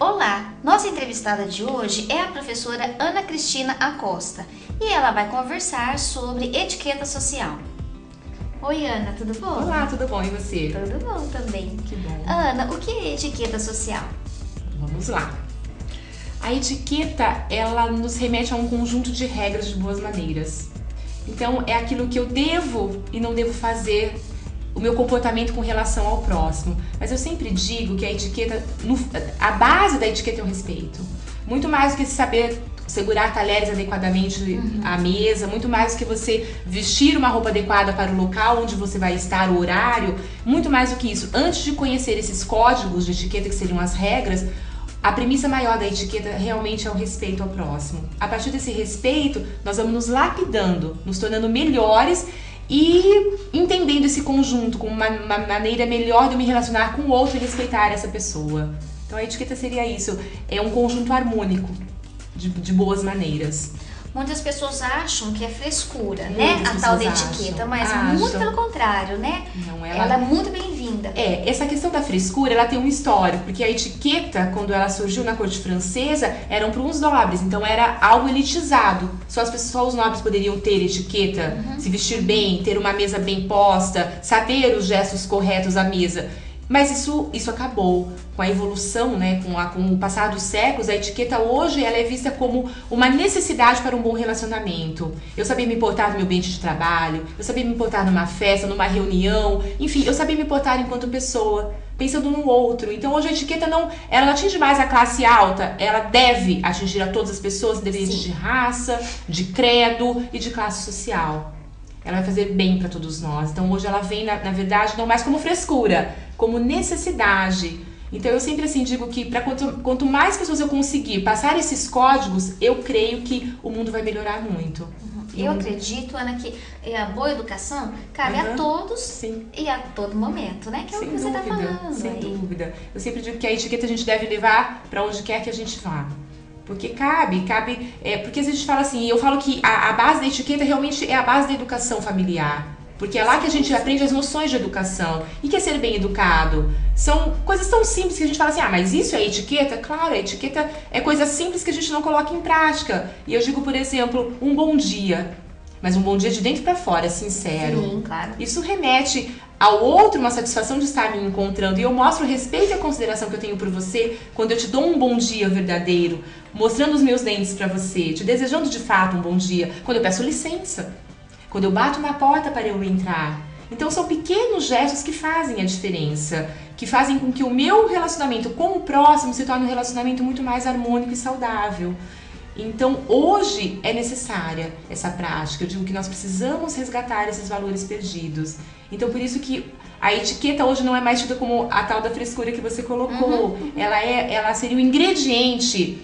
Olá, nossa entrevistada de hoje é a professora Ana Cristina Acosta e ela vai conversar sobre etiqueta social. Oi Ana, tudo bom? Olá, tudo bom? E você? Tudo bom também. Que bom. Ana, o que é etiqueta social? Vamos lá. A etiqueta, ela nos remete a um conjunto de regras de boas maneiras. Então, é aquilo que eu devo e não devo fazer, o meu comportamento com relação ao próximo. Mas eu sempre digo que a etiqueta, a base da etiqueta é o respeito. Muito mais do que saber segurar talheres adequadamente à mesa, muito mais do que você vestir uma roupa adequada para o local onde você vai estar, o horário, muito mais do que isso. Antes de conhecer esses códigos de etiqueta, que seriam as regras, a premissa maior da etiqueta realmente é o respeito ao próximo. A partir desse respeito, nós vamos nos lapidando, nos tornando melhores e entendendo esse conjunto como uma maneira melhor de eu me relacionar com o outro e respeitar essa pessoa. Então a etiqueta seria isso, é um conjunto harmônico de boas maneiras. Muitas pessoas acham que é frescura, né? A tal da etiqueta, mas muito pelo contrário, né? Não, ela é muito bem-vinda. Essa questão da frescura, ela tem um histórico, porque a etiqueta, quando ela surgiu na corte francesa, eram para uns nobres, então era algo elitizado. Só os nobres poderiam ter etiqueta, se vestir bem, ter uma mesa bem posta, saber os gestos corretos à mesa. Mas isso acabou com a evolução, né? Com o passar dos séculos. A etiqueta hoje ela é vista como uma necessidade para um bom relacionamento. Eu saber me portar no meu ambiente de trabalho, eu saber me portar numa festa, numa reunião, enfim, eu saber me portar enquanto pessoa, pensando no outro. Então hoje a etiqueta ela não atinge mais a classe alta, ela deve atingir a todas as pessoas, independente de raça, de credo e de classe social. Ela vai fazer bem para todos nós. Então hoje ela vem, na verdade, não mais como frescura, como necessidade. Então eu sempre assim digo que quanto mais pessoas eu conseguir passar esses códigos, eu creio que o mundo vai melhorar muito. Eu acredito, Ana, que a boa educação cabe a todos e a todo momento, né? Que é o que você está falando. Sem dúvida. Eu sempre digo que a etiqueta a gente deve levar para onde quer que a gente vá. Porque porque às vezes a gente fala assim, eu falo que a base da etiqueta realmente é a base da educação familiar. Porque é lá que a gente aprende as noções de educação. E que é ser bem educado? São coisas tão simples que a gente fala assim, mas isso é etiqueta? Claro, a etiqueta é coisa simples que a gente não coloca em prática. E eu digo, por exemplo, um bom dia. Mas um bom dia de dentro para fora, sincero. Sim, claro. Isso remete ao outro uma satisfação de estar me encontrando. E eu mostro o respeito e a consideração que eu tenho por você quando eu te dou um bom dia verdadeiro, mostrando os meus dentes para você, te desejando de fato um bom dia, quando eu peço licença, quando eu bato na porta para eu entrar. Então são pequenos gestos que fazem a diferença, que fazem com que o meu relacionamento com o próximo se torne um relacionamento muito mais harmônico e saudável. Então hoje é necessária essa prática, eu digo que nós precisamos resgatar esses valores perdidos. Então por isso que a etiqueta hoje não é mais tida como a tal da frescura que você colocou, ela seria o ingrediente.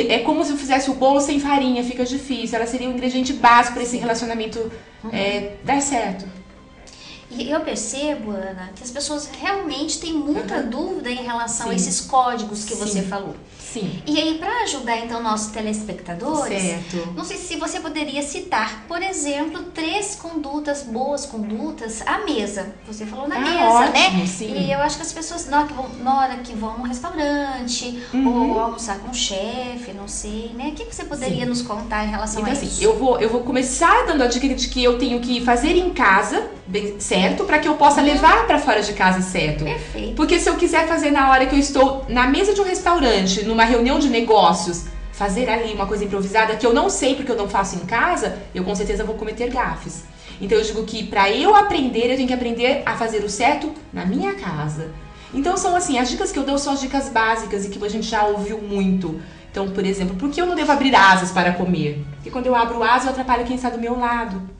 É como se eu fizesse o bolo sem farinha, fica difícil. Ela seria o ingrediente básico para esse relacionamento dar certo. E eu percebo, Ana, que as pessoas realmente têm muita dúvida em relação a esses códigos que você falou. Sim. E aí, para ajudar então nossos telespectadores, não sei se você poderia citar, por exemplo, 3 boas condutas à mesa. Você falou na mesa, ótimo, né? Sim. E eu acho que as pessoas, na hora que vão num restaurante, ou almoçar com um chefe, não sei, né? O que você poderia nos contar em relação a isso? Assim, eu vou começar dando a dica de que eu tenho que fazer em casa, certo? Para que eu possa levar para fora de casa, certo? Perfeito. Porque se eu quiser fazer na hora que eu estou na mesa de um restaurante, numa reunião de negócios, fazer ali uma coisa improvisada que eu não sei porque eu não faço em casa, eu com certeza vou cometer gafes. Então eu digo que para eu aprender, eu tenho que aprender a fazer o certo na minha casa. Então são assim, as dicas que eu dou são as dicas básicas e que a gente já ouviu muito. Então, por exemplo, por que eu não devo abrir asas para comer? Porque quando eu abro asa, eu atrapalho quem está do meu lado.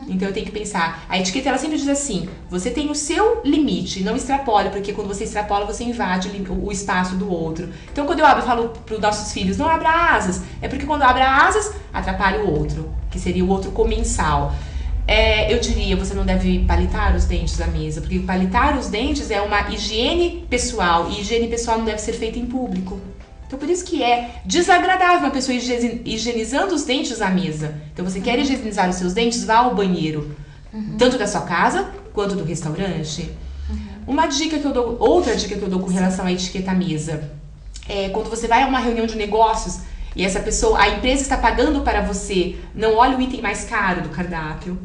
Então eu tenho que pensar, a etiqueta ela sempre diz assim, você tem o seu limite, não extrapole, porque quando você extrapola você invade o espaço do outro. Então quando eu falo para os nossos filhos, não abra asas, é porque quando abra asas, atrapalha o outro, que seria o outro comensal. Eu diria, você não deve palitar os dentes à mesa, porque palitar os dentes é uma higiene pessoal, e higiene pessoal não deve ser feita em público. Então por isso que é desagradável uma pessoa higienizando os dentes à mesa. Então você quer higienizar os seus dentes, vá ao banheiro. Tanto da sua casa, quanto do restaurante. Outra dica que eu dou com relação à etiqueta à mesa. quando você vai a uma reunião de negócios e essa pessoa, a empresa está pagando para você, não olha o item mais caro do cardápio.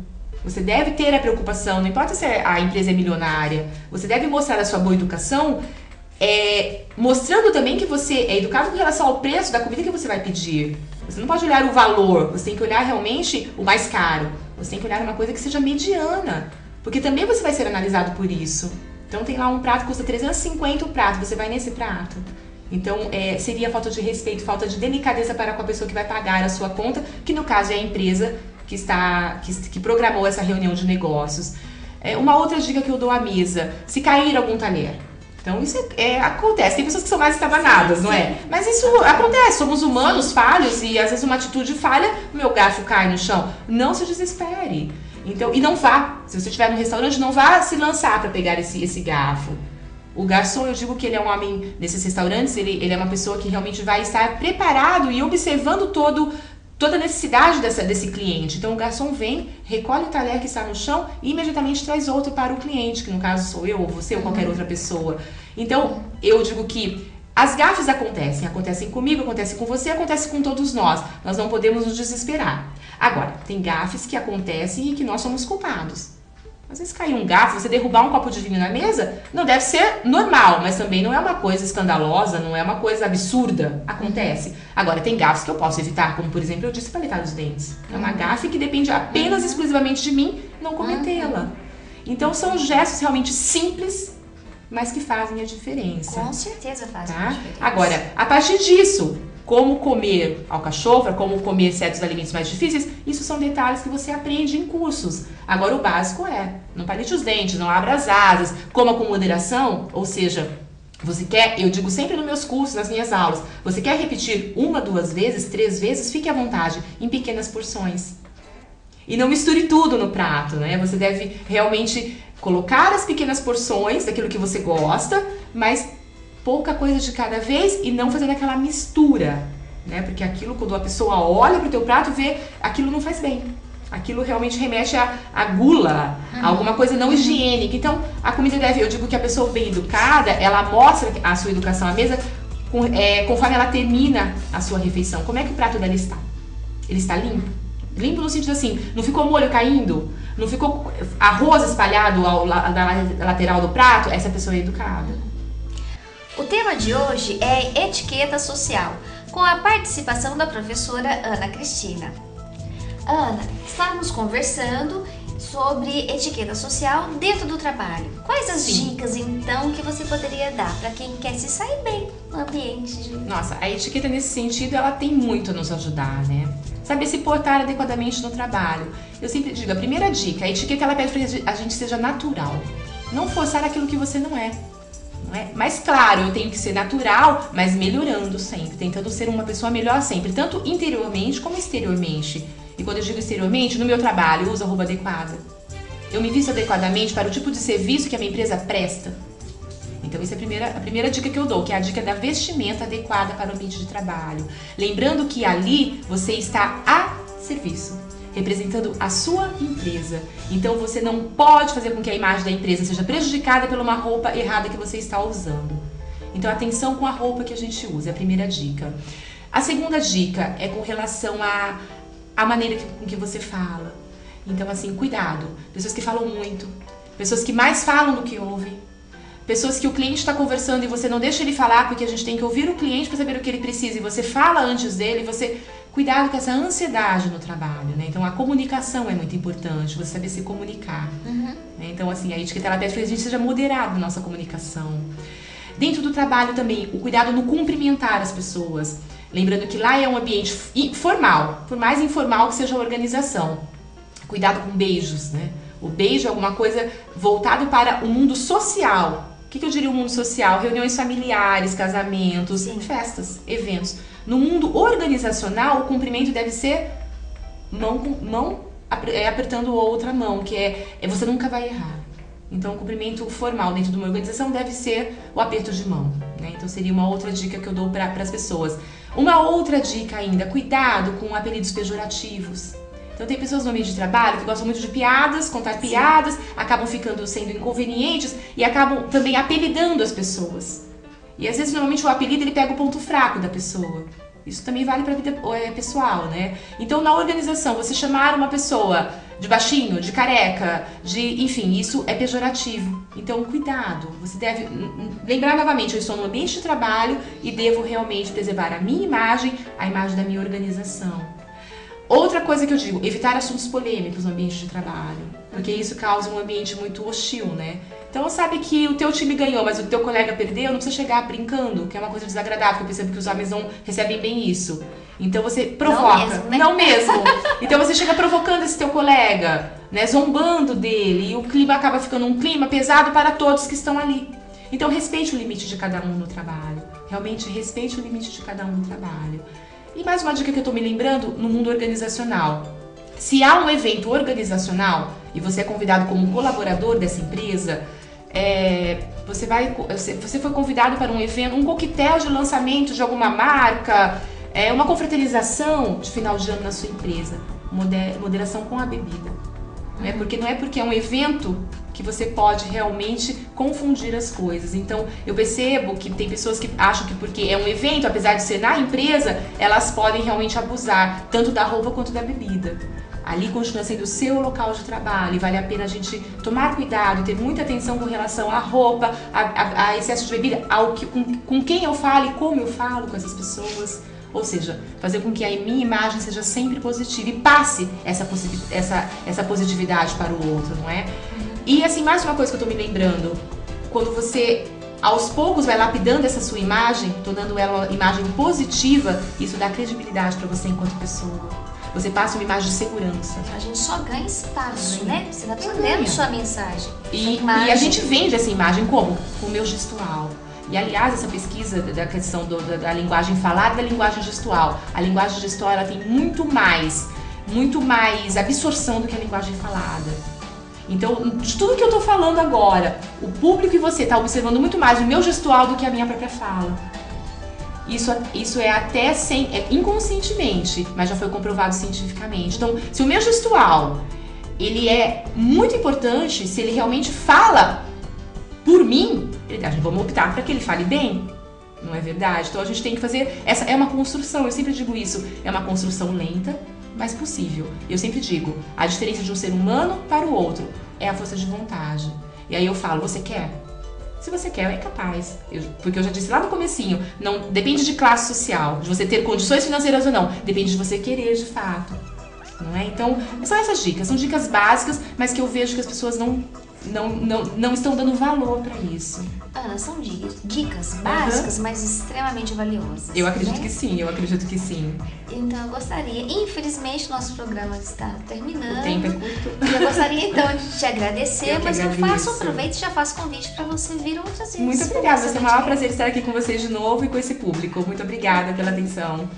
Você deve ter a preocupação, não importa se a empresa é milionária, você deve mostrar a sua boa educação, mostrando também que você é educado com relação ao preço da comida que você vai pedir. Você não pode olhar o valor, você tem que olhar realmente o mais caro. Você tem que olhar uma coisa que seja mediana, porque também você vai ser analisado por isso. Então tem lá um prato que custa 350 o prato, você vai nesse prato. Então seria falta de respeito, falta de delicadeza para com a pessoa que vai pagar a sua conta, que no caso é a empresa que programou essa reunião de negócios. Uma outra dica que eu dou à mesa: se cair algum talher. Então isso acontece, tem pessoas que são mais estabanadas, não é? Mas isso acontece, somos humanos, falhos, e às vezes uma atitude falha, o meu garfo cai no chão. Não se desespere. Então, e não vá, se você estiver no restaurante, não vá se lançar para pegar esse garfo. O garçom, eu digo que ele é um homem, nesses restaurantes, ele é uma pessoa que realmente vai estar preparado e observando toda a necessidade desse cliente. Então o garçom vem, recolhe o talher que está no chão e imediatamente traz outro para o cliente, que no caso sou eu, ou você, ou qualquer outra pessoa. Então eu digo que as gafes acontecem comigo, acontecem com você, acontecem com todos nós. Nós não podemos nos desesperar. Agora, tem gafes que acontecem e que nós somos culpados. Às vezes cair um garfo, você derrubar um copo de vinho na mesa, não deve ser normal, mas também não é uma coisa escandalosa, não é uma coisa absurda. Acontece. Agora, tem gafes que eu posso evitar, como por exemplo, eu disse palitar os dentes. É uma gafe que depende apenas exclusivamente de mim não cometê-la. Então são gestos realmente simples, mas que fazem a diferença. Com certeza fazem a diferença. Agora, a partir disso, como comer alcachofra, como comer certos alimentos mais difíceis, isso são detalhes que você aprende em cursos. Agora o básico não palite os dentes, não abra as asas, coma com moderação, ou seja, você quer, eu digo sempre nos meus cursos, nas minhas aulas, você quer repetir 1, 2 vezes, 3 vezes, fique à vontade, em pequenas porções. E não misture tudo no prato, né? Você deve realmente colocar as pequenas porções daquilo que você gosta, mas pouca coisa de cada vez e não fazendo aquela mistura, né? Porque aquilo, quando a pessoa olha pro teu prato, vê, aquilo não faz bem. Aquilo realmente remete a gula, a alguma coisa não higiênica. Então, a comida eu digo que a pessoa bem educada, ela mostra a sua educação à mesa conforme ela termina a sua refeição. Como é que o prato dela está? Ele está limpo? Limpo no sentido assim, não ficou molho caindo? Não ficou arroz espalhado na lateral do prato? Essa pessoa é educada. O tema de hoje é etiqueta social, com a participação da professora Ana Cristina. Ana, estávamos conversando sobre etiqueta social dentro do trabalho. Quais as dicas, então, que você poderia dar para quem quer se sair bem no ambiente? Nossa, a etiqueta nesse sentido, ela tem muito a nos ajudar, né? Saber se portar adequadamente no trabalho. Eu sempre digo, a primeira dica, a etiqueta ela pede para que a gente seja natural. Não forçar aquilo que você não é. Mas claro, eu tenho que ser natural, mas melhorando sempre, tentando ser uma pessoa melhor sempre, tanto interiormente como exteriormente. E quando eu digo exteriormente, no meu trabalho, eu uso a roupa adequada. Eu me visto adequadamente para o tipo de serviço que a minha empresa presta. Então essa é a primeira dica que eu dou, que é a dica da vestimenta adequada para o ambiente de trabalho. Lembrando que ali você está a serviço, representando a sua empresa. Então você não pode fazer com que a imagem da empresa seja prejudicada por uma roupa errada que você está usando. Então atenção com a roupa que a gente usa, é a primeira dica. A segunda dica é com relação à maneira com que você fala. Então assim, cuidado. Pessoas que falam muito, pessoas que mais falam do que ouvem, pessoas que o cliente está conversando e você não deixa ele falar porque a gente tem que ouvir o cliente para saber o que ele precisa e você fala antes dele, você... Cuidado com essa ansiedade no trabalho, né? Então a comunicação é muito importante, você saber se comunicar. Né? Então assim, a etiqueta ela pede que a gente seja moderado na nossa comunicação. Dentro do trabalho também, o cuidado no cumprimentar as pessoas. Lembrando que lá é um ambiente formal, por mais informal que seja a organização. Cuidado com beijos, né? O beijo é alguma coisa voltado para o mundo social. O que eu diria o mundo social? Reuniões familiares, casamentos, festas, eventos. No mundo organizacional, o cumprimento deve ser mão apertando outra mão, que você nunca vai errar. Então, o cumprimento formal dentro de uma organização deve ser o aperto de mão, né? Então, seria uma outra dica que eu dou para as pessoas. Uma outra dica ainda, cuidado com apelidos pejorativos. Então, tem pessoas no ambiente de trabalho que gostam muito de piadas, contar piadas, acabam sendo inconvenientes e acabam também apelidando as pessoas. E às vezes, normalmente, o apelido ele pega o ponto fraco da pessoa. Isso também vale para a vida pessoal, né? Então, na organização, você chamar uma pessoa de baixinho, de careca, enfim, isso é pejorativo. Então, cuidado. Você deve lembrar novamente, eu estou no ambiente de trabalho e devo realmente preservar a minha imagem, a imagem da minha organização. Outra coisa que eu digo, evitar assuntos polêmicos no ambiente de trabalho, porque isso causa um ambiente muito hostil, né? Então, sabe que o teu time ganhou, mas o teu colega perdeu, não precisa chegar brincando, que é uma coisa desagradável, que eu percebo que os homens não recebem bem isso. Então, você provoca. Não mesmo, né? Não mesmo. Então, você chega provocando esse teu colega, né? Zombando dele, e o clima acaba ficando um clima pesado para todos que estão ali. Então, respeite o limite de cada um no trabalho. Realmente, respeite o limite de cada um no trabalho. E mais uma dica que eu tô me lembrando no mundo organizacional. Se há um evento organizacional e você é convidado como colaborador dessa empresa, você foi convidado para um evento, um coquetel de lançamento de alguma marca, uma confraternização de final de ano na sua empresa. Moderação com a bebida. Porque não é porque é um evento que você pode realmente confundir as coisas. Então, eu percebo que tem pessoas que acham que porque é um evento, apesar de ser na empresa, elas podem realmente abusar, tanto da roupa quanto da bebida. Ali continua sendo o seu local de trabalho e vale a pena a gente tomar cuidado, ter muita atenção com relação à roupa, a excesso de bebida, com quem eu falo e como eu falo com essas pessoas. Ou seja, fazer com que a minha imagem seja sempre positiva e passe essa positividade para o outro, não é? E assim, mais uma coisa que eu tô me lembrando, quando você aos poucos vai lapidando essa sua imagem, tornando ela uma imagem positiva, isso dá credibilidade para você enquanto pessoa. Você passa uma imagem de segurança. A gente só ganha espaço, né? Você tá vendendo sua mensagem. E a gente vende essa imagem como? Com o meu gestual. E, aliás, essa pesquisa da questão da linguagem falada e da linguagem gestual. A linguagem gestual, ela tem muito mais absorção do que a linguagem falada. Então, de tudo que eu tô falando agora, o público e você tá observando muito mais o meu gestual do que a minha própria fala. Isso é até inconscientemente, mas já foi comprovado cientificamente. Então, se o meu gestual, ele é muito importante, se ele realmente fala por mim, vamos optar para que ele fale bem, não é verdade? Então a gente tem que fazer, essa é uma construção, eu sempre digo isso, é uma construção lenta, mas possível. Eu sempre digo, a diferença de um ser humano para o outro é a força de vontade. E aí eu falo, você quer? Se você quer, é capaz. Porque eu já disse lá no comecinho, não depende de classe social, de você ter condições financeiras ou não, depende de você querer de fato. Não é? Então, são essas dicas, são dicas básicas, mas que eu vejo que as pessoas não estão dando valor para isso. Ana, são dicas básicas, mas extremamente valiosas. Eu acredito que sim, Então eu gostaria, infelizmente nosso programa está terminando. O tempo é curto. Eu gostaria então de te agradecer, mas eu agradeço. aproveito e já faço convite para você vir outras vezes. Muito obrigada, vai ser um maior prazer estar aqui com vocês de novo e com esse público. Muito obrigada pela atenção.